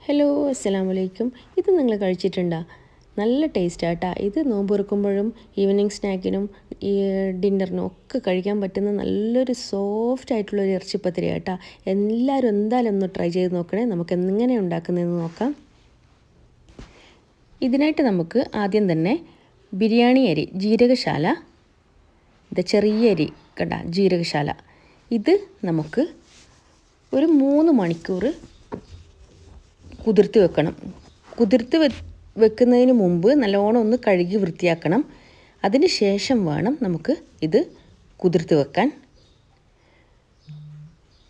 Hello അസ്സലാമു അലൈക്കും. ഇത് നിങ്ങൾ കഴിച്ചിട്ടുണ്ടോ? നല്ല ടേസ്റ്റാട്ടാ. ഇത് നോമ്പ് തുറക്കുമ്പോഴും ഈവനിങ് സ്നാക്കിനും ഈ ഡിന്നറിനും ഒക്കെ കഴിക്കാൻ പറ്റുന്ന നല്ലൊരു സോഫ്റ്റ് ആയിട്ടുള്ളൊരു ഇറച്ചിപ്പത്തിരി കേട്ടാ. എല്ലാവരും എന്തായാലും ഒന്ന് ട്രൈ ചെയ്ത് നോക്കണേ. നമുക്ക് എങ്ങനെ ഉണ്ടാക്കുന്നതെന്ന് നോക്കാം. ഇതിനായിട്ട് നമുക്ക് ആദ്യം തന്നെ ബിരിയാണി അരി ജീരകശാല, ഇത് ചെറിയ അരി കണ്ട ജീരകശാല, ഇത് നമുക്ക് ഒരു 3 മണിക്കൂർ കുതിർത്ത് വെക്കണം. കുതിർത്ത് വെക്കുന്നതിന് മുമ്പ് നല്ലോണം ഒന്ന് കഴുകി വൃത്തിയാക്കണം. അതിന് ശേഷം വേണം നമുക്ക് ഇത് കുതിർത്ത് വെക്കാൻ.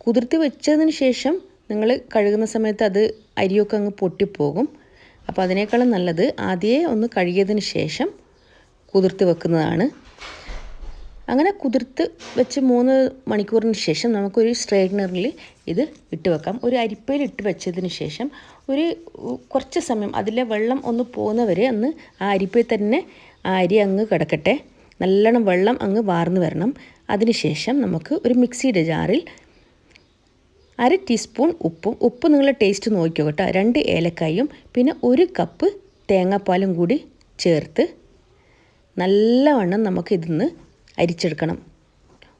കുതിർത്ത് വെച്ചതിന് ശേഷം നിങ്ങൾ കഴുകുന്ന സമയത്ത് അത് അരിയൊക്കെ അങ്ങ് പൊട്ടിപ്പോകും. അപ്പോൾ അതിനേക്കാളും നല്ലത് ആദ്യമേ ഒന്ന് കഴുകിയതിന് ശേഷം കുതിർത്ത് വെക്കുന്നതാണ്. അങ്ങനെ കുതിർത്ത് വെച്ച് 3 മണിക്കൂറിന് ശേഷം നമുക്കൊരു സ്ട്രെയിനറിൽ ഇത് ഇട്ട് വെക്കാം. ഒരു അരിപ്പയിൽ ഇട്ട് വെച്ചതിന് ശേഷം കുറച്ച് സമയം അതിലെ വെള്ളം ഒന്ന് പോകുന്നവരെ ഒന്ന് ആ അരിപ്പയിൽ തന്നെ ആ അരി അങ്ങ് കിടക്കട്ടെ. നല്ലോണം വെള്ളം അങ്ങ് വാർന്നു വരണം. അതിനുശേഷം നമുക്ക് ഒരു മിക്സിയുടെ ജാറിൽ 1/2 ടീസ്പൂൺ ഉപ്പ് നിങ്ങളുടെ ടേസ്റ്റ് നോക്കിയോ കേട്ടോ, 2 ഏലക്കായും പിന്നെ 1 കപ്പ് തേങ്ങാപ്പാലും കൂടി ചേർത്ത് നല്ലവണ്ണം നമുക്കിതിന്ന് അരിച്ചെടുക്കണം.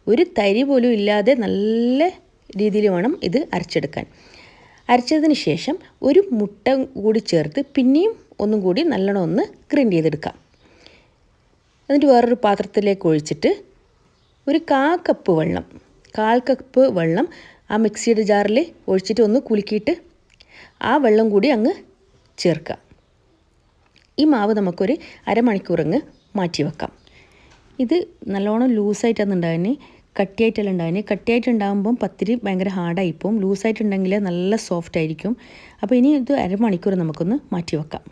ഒരു തരി പോലും ഇല്ലാതെ നല്ല രീതിയിൽ വേണം ഇത് അരച്ചെടുക്കാൻ. അരച്ചതിന് ശേഷം ഒരു മുട്ട കൂടി ചേർത്ത് പിന്നെയും ഒന്നും കൂടി നല്ലോണം ഒന്ന് ഗ്രൈൻഡ് ചെയ്തെടുക്കാം. എന്നിട്ട് വേറൊരു പാത്രത്തിലേക്ക് ഒഴിച്ചിട്ട് ഒരു 1/4 കപ്പ് വെള്ളം ആ മിക്സിയുടെ ജാറിൽ ഒഴിച്ചിട്ട് ഒന്ന് കുലുക്കിയിട്ട് ആ വെള്ളം കൂടി അങ്ങ് ചേർക്കുക. ഈ മാവ് നമുക്കൊരു അരമണിക്കൂർ അങ്ങ് മാറ്റി വെക്കാം. ഇത് നല്ലോണം ലൂസായിട്ടാണ് ഉണ്ടാകുന്നത്, കട്ടിയായിട്ടല്ല ഉണ്ടാകുന്നത്. കട്ടിയായിട്ടുണ്ടാകുമ്പം പത്തിരി ഭയങ്കര ഹാർഡായിപ്പോവും. ലൂസായിട്ടുണ്ടെങ്കിൽ നല്ല സോഫ്റ്റ് ആയിരിക്കും. അപ്പോൾ ഇനി ഇത് അരമണിക്കൂർ നമുക്കൊന്ന് മാറ്റി വെക്കാം.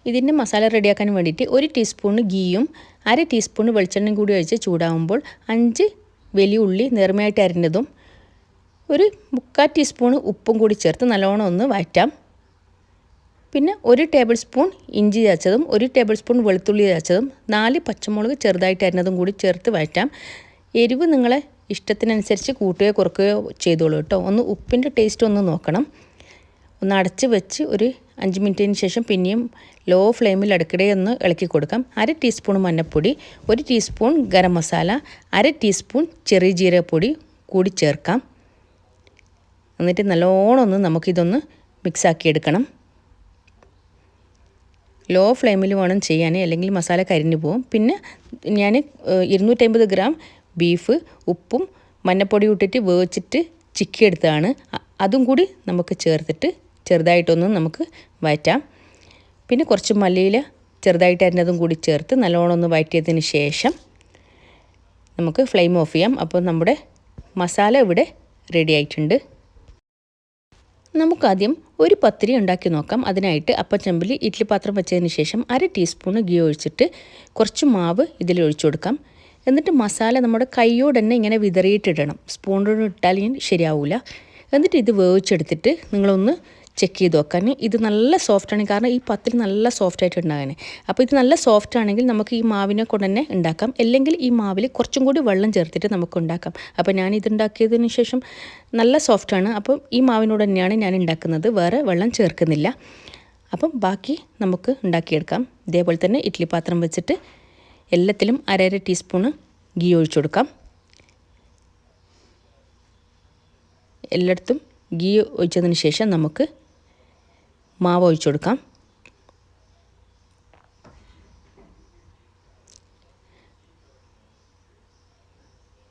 ഇതിൻ്റെ മസാല റെഡിയാക്കാൻ വേണ്ടിയിട്ട് 1 ടീസ്പൂൺ ഗീയും 1/2 ടീസ്പൂൺ വെളിച്ചെണ്ണയും കൂടി ഒഴിച്ച് ചൂടാകുമ്പോൾ 5 വലിയ ഉള്ളി നേർമയായിട്ട് അരിഞ്ഞതും 1/4 ടീസ്പൂൺ ഉപ്പും കൂടി ചേർത്ത് നല്ലോണം ഒന്ന് വഴറ്റാം. പിന്നെ 1 ടേബിൾ സ്പൂൺ ഇഞ്ചി ചതച്ചതും 1 ടേബിൾ സ്പൂൺ വെളുത്തുള്ളി ചതച്ചതും 4 പച്ചമുളക് ചെറുതായിട്ട് അരിഞ്ഞതും കൂടി ചേർത്ത് വഴറ്റാം. എരിവ് നിങ്ങളെ ഇഷ്ടത്തിനനുസരിച്ച് കൂട്ടുകയോ കുറയ്ക്കുകയോ ചെയ്തോളൂ കേട്ടോ. ഒന്ന് ഉപ്പിൻ്റെ ടേസ്റ്റ് ഒന്ന് നോക്കണം. ഒന്ന് അടച്ച് വെച്ച് ഒരു 5 മിനിറ്റിന് ശേഷം പിന്നെയും ലോ ഫ്ലെയിമിൽ ഇടയ്ക്കിടെ ഒന്ന് ഇളക്കി കൊടുക്കാം. 1/2 ടീസ്പൂൺ മഞ്ഞൾപ്പൊടി, 1 ടീസ്പൂൺ ഗരം മസാല, 1/2 ടീസ്പൂൺ ചെറിയ ജീരകപ്പൊടി കൂടി ചേർക്കാം. എന്നിട്ട് നല്ലോണം ഒന്ന് നമുക്കിതൊന്ന് മിക്സാക്കി എടുക്കണം. ലോ ഫ്ലെയിമിൽ വേണം ചെയ്യാൻ, അല്ലെങ്കിൽ മസാല കരിഞ്ഞു പോകും. പിന്നെ ഞാൻ 250 ഗ്രാം ബീഫ് ഉപ്പും മഞ്ഞൾപ്പൊടി ഇട്ടിട്ട് വേവിച്ചിട്ട് ചിക്കിയെടുത്തതാണ്. അതും കൂടി നമുക്ക് ചേർത്തിട്ട് ചെറുതായിട്ടൊന്ന് നമുക്ക് വഴറ്റാം. പിന്നെ കുറച്ച് മല്ലിയില ചെറുതായിട്ട് അരിഞ്ഞതും കൂടി ചേർത്ത് നല്ലോണം ഒന്ന് വഴറ്റിയതിന് ശേഷം നമുക്ക് ഫ്ലെയിം ഓഫ് ചെയ്യാം. അപ്പോൾ നമ്മുടെ മസാല ഇവിടെ റെഡി ആയിട്ടുണ്ട്. നമുക്കാദ്യം ഒരു പത്തിരി ഉണ്ടാക്കി നോക്കാം. അതിനായിട്ട് അപ്പച്ചമ്പിൽ ഇഡ്ഡലി പാത്രം വെച്ചതിന് ശേഷം 1/2 ടീസ്പൂൺ ഗീ ഒഴിച്ചിട്ട് കുറച്ച് മാവ് ഇതിൽ ഒഴിച്ചു കൊടുക്കാം. എന്നിട്ട് മസാല നമ്മുടെ കൈയോട് തന്നെ ഇങ്ങനെ വിതറിയിട്ടിടണം. സ്പൂണോട് ഇട്ടാൽ ശരിയാവില്ല. എന്നിട്ട് ഇത് വേവിച്ചെടുത്തിട്ട് നിങ്ങളൊന്ന് ചെക്ക് ചെയ്ത് നോക്കാൻ. ഇത് നല്ല സോഫ്റ്റാണ്, കാരണം ഈ പത്തിരി നല്ല സോഫ്റ്റായിട്ട് ഉണ്ടാകാൻ. അപ്പോൾ ഇത് നല്ല സോഫ്റ്റ് ആണെങ്കിൽ നമുക്ക് ഈ മാവിനെ കൊണ്ട് തന്നെ ഉണ്ടാക്കാം. അല്ലെങ്കിൽ ഈ മാവിൽ കുറച്ചും കൂടി വെള്ളം ചേർത്തിട്ട് നമുക്ക് ഉണ്ടാക്കാം. അപ്പോൾ ഞാൻ ഇതുണ്ടാക്കിയതിന് ശേഷം നല്ല സോഫ്റ്റാണ്. അപ്പം ഈ മാവിനോട് തന്നെയാണ് ഞാൻ ഉണ്ടാക്കുന്നത്, വേറെ വെള്ളം ചേർക്കുന്നില്ല. അപ്പം ബാക്കി നമുക്ക് ഉണ്ടാക്കിയെടുക്കാം. ഇതേപോലെ തന്നെ ഇഡ്ഡലി പാത്രം വെച്ചിട്ട് എല്ലാത്തിലും 1/2 ടീസ്പൂണ് ഗീ ഒഴിച്ചു കൊടുക്കാം. എല്ലായിടത്തും ഗീ ഒഴിച്ചതിന് ശേഷം നമുക്ക് മാവ് ഒഴിച്ചു കൊടുക്കാം.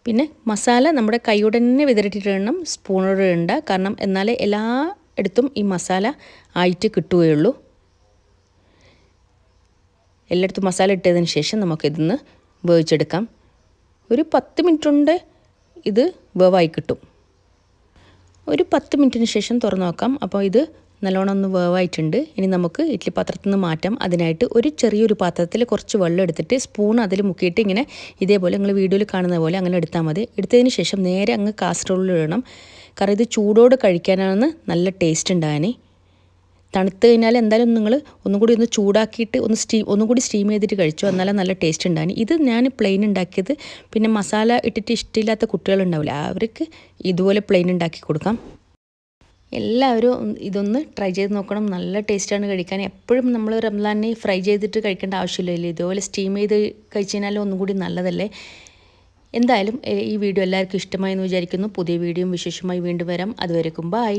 പിന്നെ മസാല നമ്മുടെ കൈയോടെ തന്നെ വിതറിയിട്ടിടണം, സ്പൂണോട് ഇടണ്ട. കാരണം എന്നാലേ എല്ലായിടത്തും ഈ മസാല ആയിട്ട് കിട്ടുകയുള്ളൂ. എല്ലായിടത്തും മസാല ഇട്ടതിന് ശേഷം നമുക്കിതൊന്ന് വേവിച്ചെടുക്കാം. ഒരു 10 മിനിറ്റ് കൊണ്ട് ഇത് വേവായി കിട്ടും. ഒരു 10 മിനിറ്റിന് ശേഷം തുറന്ന് നോക്കാം. അപ്പോൾ ഇത് നല്ലോണം ഒന്ന് വേവായിട്ടുണ്ട്. ഇനി നമുക്ക് ഇഡ്ഡലി പാത്രത്തിൽ നിന്ന് മാറ്റാം. അതിനായിട്ട് ചെറിയൊരു പാത്രത്തിൽ കുറച്ച് വെള്ളം എടുത്തിട്ട് സ്പൂൺ അതിൽ മുക്കിയിട്ട് ഇങ്ങനെ ഇതേപോലെ നിങ്ങൾ വീഡിയോയിൽ കാണുന്ന പോലെ അങ്ങനെ എടുത്താൽ മതി. എടുത്തതിന് ശേഷം നേരെ അങ്ങ് കാസറോളിൽ ഇടണം. കാരണം ഇത് ചൂടോട് കഴിക്കാനാണ് നല്ല ടേസ്റ്റ് ഉണ്ടാകാൻ. തണുത്ത് കഴിഞ്ഞാൽ എന്തായാലും നിങ്ങൾ ഒന്നും കൂടി ഒന്ന് ചൂടാക്കിയിട്ട് ഒന്നും കൂടി സ്റ്റീം ചെയ്തിട്ട് കഴിച്ചു, എന്നാലും നല്ല ടേസ്റ്റ് ഉണ്ടാകും. ഇത് ഞാൻ പ്ലെയിൻ ഉണ്ടാക്കിയത്. പിന്നെ മസാല ഇട്ടിട്ട് ഇഷ്ടമില്ലാത്ത കുട്ടികളുണ്ടാവില്ല, അവർക്ക് ഇതുപോലെ പ്ലെയിൻ ഉണ്ടാക്കി കൊടുക്കാം. എല്ലാവരും ഇതൊന്ന് ട്രൈ ചെയ്ത് നോക്കണം. നല്ല ടേസ്റ്റാണ് കഴിക്കാൻ. എപ്പോഴും നമ്മൾ റംസാനിന് ഫ്രൈ ചെയ്തിട്ട് കഴിക്കേണ്ട ആവശ്യമില്ലല്ലോ. ഇതുപോലെ സ്റ്റീം ചെയ്ത് കഴിച്ച് കഴിഞ്ഞാൽ ഒന്നും കൂടി നല്ലതല്ലേ. എന്തായാലും ഈ വീഡിയോ എല്ലാവർക്കും ഇഷ്ടമായി എന്ന് വിചാരിക്കുന്നു. പുതിയ വീഡിയോയും വിശേഷമായി വീണ്ടും വരാം. അതുവരേക്കും ബൈ.